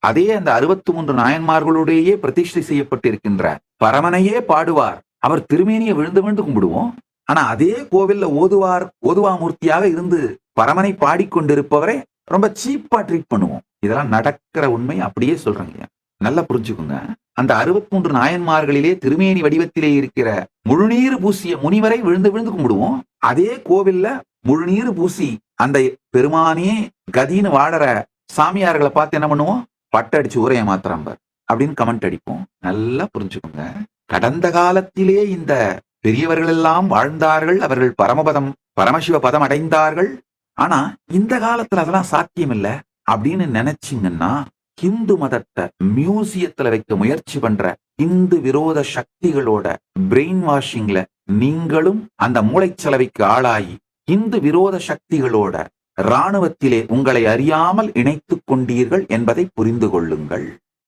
அதே அந்த 63 நாயன்மார்களுடையே பிரதிஷ்டை செய்யப்பட்டிருக்கின்ற பரமனையே பாடுவார். அவர் திருமேனியை விழுந்து விழுந்து கும்பிடுவோம். ஆனா அதே கோவில்ல ஓதுவாமூர்த்தியாக இருந்து பரமனை பாடிக்கொண்டிருப்பவரை ரொம்ப சீப்பா ட்ரீட் பண்ணுவோம். இதெல்லாம் நடக்கிற உண்மை, அப்படியே சொல்றேங்க. நல்லா புரிஞ்சுக்கோங்க. அந்த 63 நாயன்மார்களிலே திருமேனி வடிவத்திலே இருக்கிற முழுநீர் பூசிய முனிவரை விழுந்து விழுந்து கும்பிடுவோம். அதே கோவில்ல முழுநீர் பூசி அந்த பெருமானே கதின்னு வாழற சாமியார்களை பார்த்து என்ன பண்ணுவோம்? பட்டடிச்சு ஊரைய மாத்திராம்பர் அப்படின்னு கமெண்ட் அடிப்போம். நல்லா புரிஞ்சுக்கோங்க. கடந்த காலத்திலே இந்த பெரியவர்கள் எல்லாம் வாழ்ந்தார்கள், அவர்கள் பரமசிவ பதம் அடைந்தார்கள். ஆனா இந்த காலத்துல அதெல்லாம் சாத்தியம் இல்லை அப்படின்னு நினைச்சீங்கன்னா, ஹிந்து மதத்தை மியூசியத்துல வைக்க முயற்சி பண்ற இந்து விரோத சக்திகளோட பிரெயின் வாஷிங்ல நீங்களும் அந்த மூளைச்சலவைக்கு ஆளாகி இந்து விரோத சக்திகளோட இராணுவத்திலே உங்களை அறியாமல் இணைத்துக் கொண்டீர்கள் என்பதை புரிந்து கொள்ளுங்கள்.